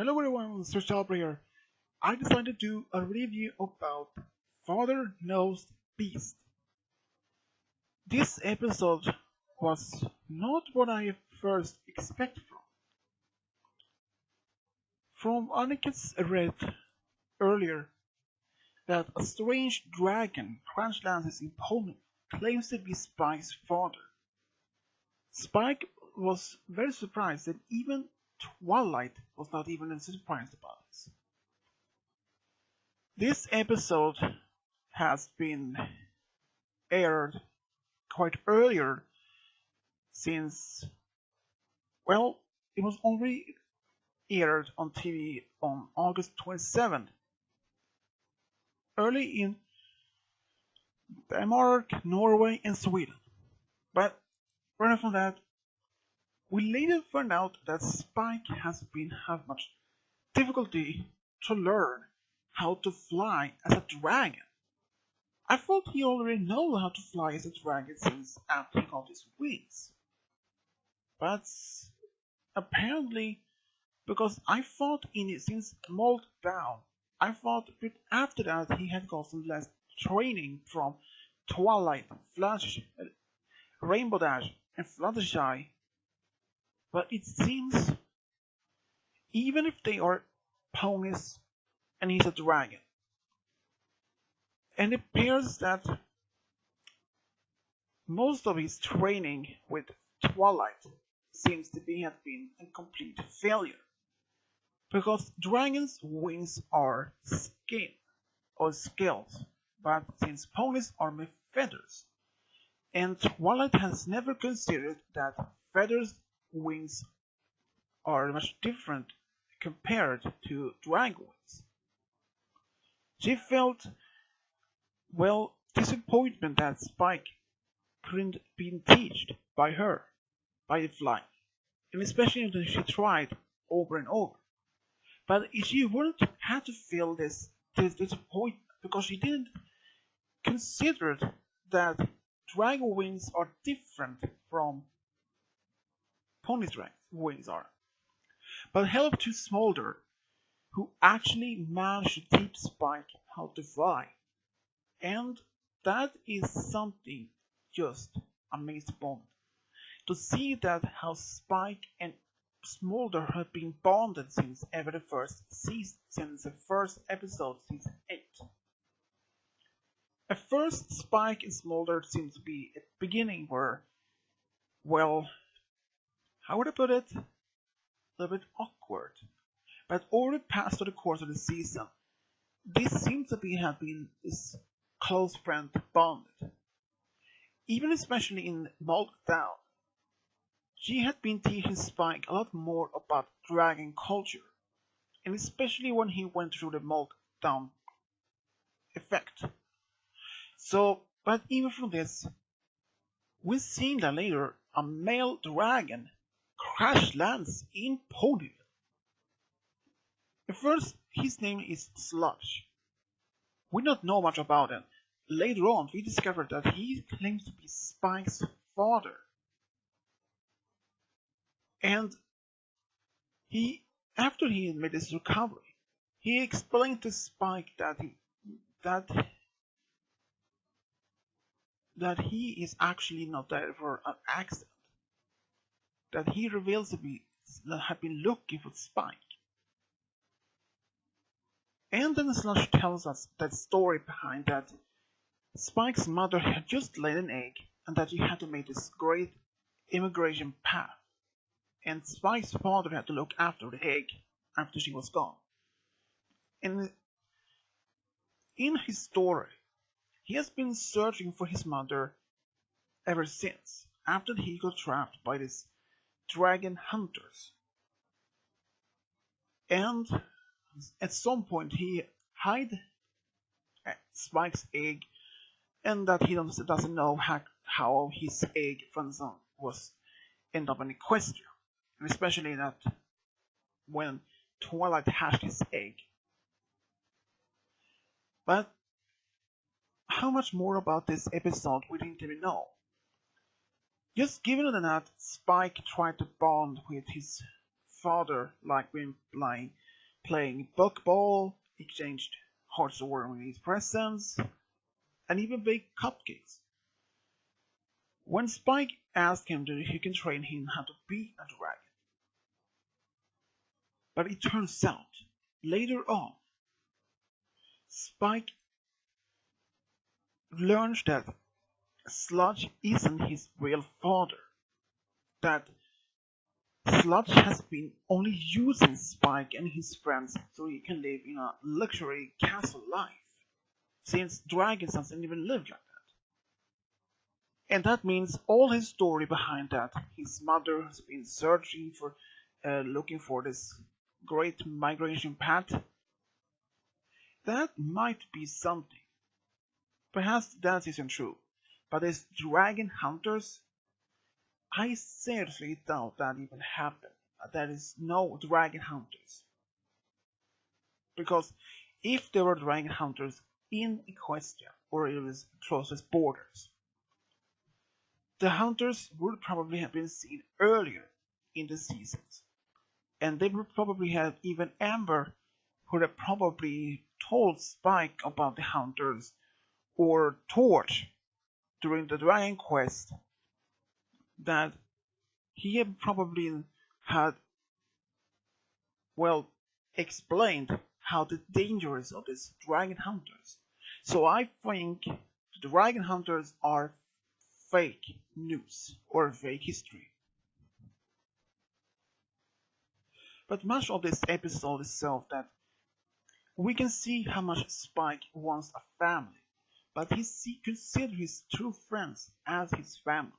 Hello everyone, Sir Sharper here. I decided to do a review about Father Knows Beast. This episode was not what I first expected from Anika's read earlier that a strange dragon crash lands in Poland claims to be Spike's father. Spike was very surprised that even Twilight was not even surprised about this. This episode has been aired quite earlier since, well, it was only aired on TV on August 27th, early in Denmark, Norway, and Sweden. But rather from that, we later found out that Spike has been having much difficulty to learn how to fly as a dragon. I thought he already knew how to fly as a dragon since after he got his wings. But apparently, because I thought in it since Meltdown, I thought that after that he had gotten less training from Twilight, Flash, Rainbow Dash, and Fluttershy. But it seems, even if they are ponies and he's a dragon, and it appears that most of his training with Twilight seems to have been a complete failure. Because dragons' wings are skin or scales, but since ponies are made feathers, and Twilight has never considered that feathers' wings are much different compared to dragon wings. She felt, well, disappointment that Spike couldn't be taught by her, by the flying, and especially when she tried over and over. But she wouldn't have to feel this disappointment because she didn't consider that dragon wings are different from pony dragon wings are. But help to Smolder, who actually managed to teach Spike how to fly. And that is something just amazing moment. To see that how Spike and Smolder have been bonded since ever the first season, since the first episode, season 8. At first, Spike and Smolder seem to be at the beginning were, well, how would I put it? A little bit awkward. But over the past of the course of the season, this seems to be have been this close friend bonded. Even especially in Meltdown, she had been teaching Spike a lot more about dragon culture, and especially when he went through the Meltdown effect. So, but even from this, we've seen that later a male dragon crash lands in Ponyville. At first, his name is Sludge. We don't know much about him. Later on, we discovered that he claims to be Spike's father. And after he made his recovery, he explained to Spike that he is actually not there for an accident. That he reveals to be that have been looking for Spike. And then Slush tells us that story behind that Spike's mother had just laid an egg and that she had to make this great immigration path. And Spike's father had to look after the egg after she was gone. And in his story, he has been searching for his mother ever since, after he got trapped by these dragon hunters. And at some point he hid Spike's egg, and that he doesn't know how his egg was end up in Equestria, and especially that when Twilight hatched his egg. But how much more about this episode we didn't even know. Just given that Spike tried to bond with his father like when playing buckball, exchanged heartwarming presents, and even baked cupcakes. When Spike asked him if he can train him how to be a dragon, but it turns out, later on, Spike learns that Sludge isn't his real father, that Sludge has been only using Spike and his friends so he can live in a luxury castle life, since dragons doesn't even live like that. And that means all his story behind that, his mother has been searching for, looking for this great migration path, that might be something. Perhaps that isn't true, but as dragon hunters, I seriously doubt that even happened. There is no dragon hunters. Because if there were dragon hunters in Equestria or its closest borders, the hunters would probably have been seen earlier in the seasons. And they would probably have even Amber would have probably told Spike about the hunters or Torch during the Dragon Quest that he had probably had, well, explained how the dangers of these dragon hunters. So I think the dragon hunters are fake news or fake history. But much of this episode itself that we can see how much Spike wants a family, but he considers his true friends as his family.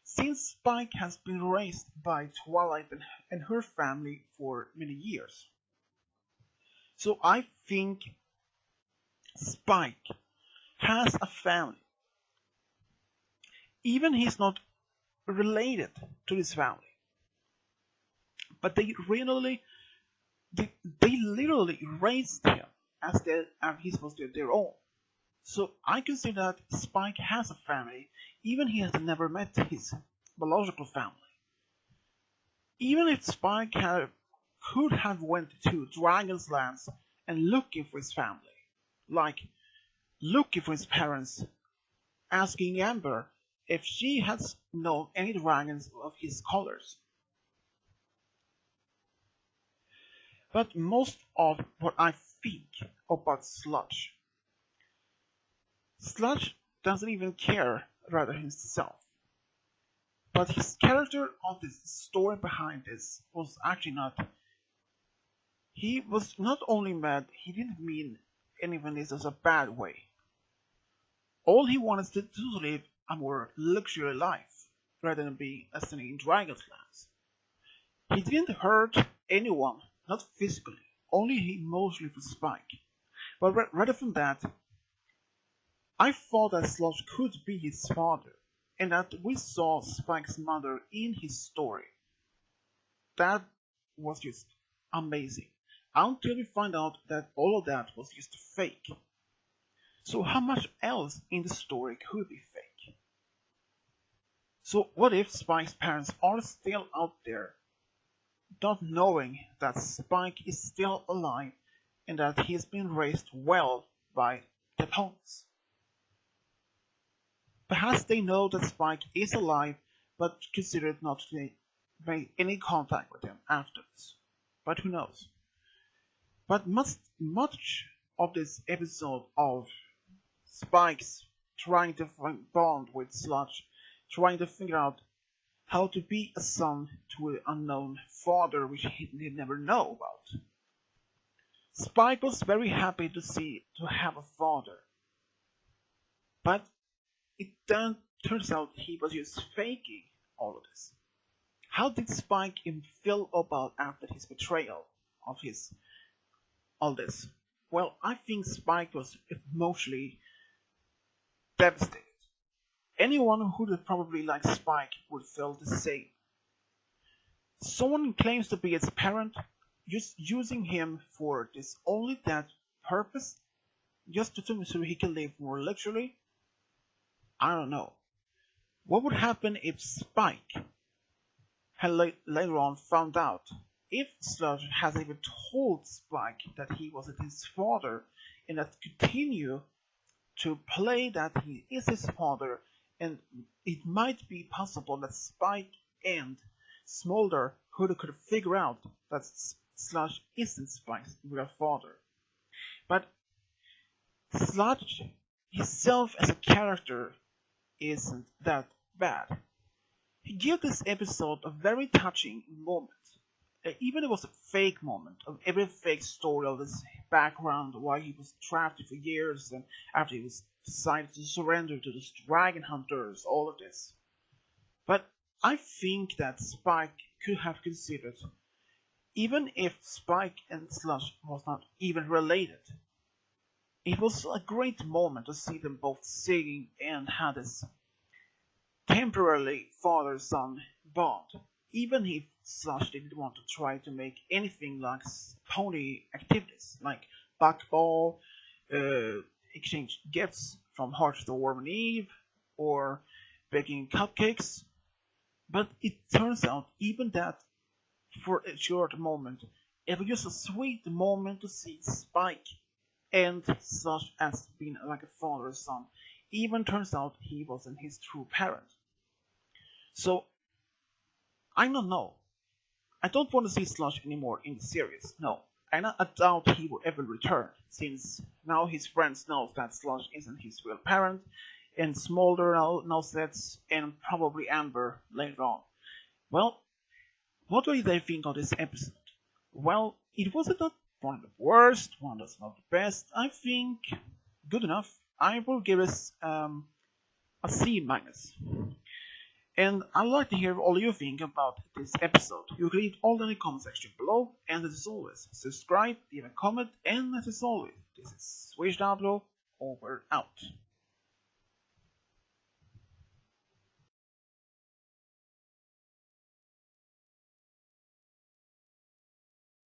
Since Spike has been raised by Twilight and her family for many years. So I think Spike has a family. Even he's not related to this family. But they literally raised him as he's supposed to be their own. So I consider that Spike has a family, even he has never met his biological family. Even if Spike could have went to Dragon's Lands and looking for his family, like looking for his parents, asking Amber if she has known any dragons of his colors. But most of what I think about Sludge doesn't even care rather himself. But his character of this story behind this was actually not. He was not only mad, he didn't mean any of this as a bad way. All he wanted to do was live a more luxury life rather than be ascending in Dragon's Lands. He didn't hurt anyone, not physically, only emotionally for Spike. But rather than that, I thought that Sludge could be his father, and that we saw Spike's mother in his story. That was just amazing. Until we find out that all of that was just fake. So how much else in the story could be fake? So what if Spike's parents are still out there, not knowing that Spike is still alive and that he has been raised well by the pawns? Perhaps they know that Spike is alive, but consider not to make any contact with him afterwards. But who knows? But much of this episode of Spike's trying to find bond with Sludge, trying to figure out how to be a son to an unknown father which he did never know about. Spike was very happy to have a father, but it then turns out he was just faking all of this. How did Spike even feel about after his betrayal of all this? Well, I think Spike was emotionally devastated. Anyone who would probably like Spike would feel the same. Someone claims to be his parent, just using him for this only that purpose, just so he can live more luxury. I don't know. What would happen if Spike had later on found out if Sludge has even told Spike that he wasn't his father, and that continue to play that he is his father, and it might be possible that Spike and Smolder could figure out that Sludge isn't Spike's real father. But Sludge himself as a character isn't that bad. He gave this episode a very touching moment. Even if it was a fake moment of every fake story of his background, why he was trapped for years, and after he was decided to surrender to the dragon hunters, all of this. But I think that Spike could have considered, even if Spike and Sludge was not even related, it was a great moment to see them both singing and had this temporarily father-son bond, even if Sludge didn't want to try to make anything like pony activities, like buckball, exchange gifts from Heart to Worm and Eve, or baking cupcakes. But it turns out even that, for a short moment, it was just a sweet moment to see Spike and Sludge as being like a father-son. Even turns out he wasn't his true parent. So, I don't know. I don't want to see Sludge anymore in the series, no. I doubt he will ever return, since now his friends know that Sludge isn't his real parent, and Smolder knows that, and probably Amber later on. Well, what do they think of this episode? Well, it wasn't one of the worst, one that's not the best. I think good enough. I will give it a C minus. And I'd like to hear all you think about this episode. You can leave all in the comment section below, and as always, subscribe, leave a comment, and as always, this is Swedish Diablo, over out.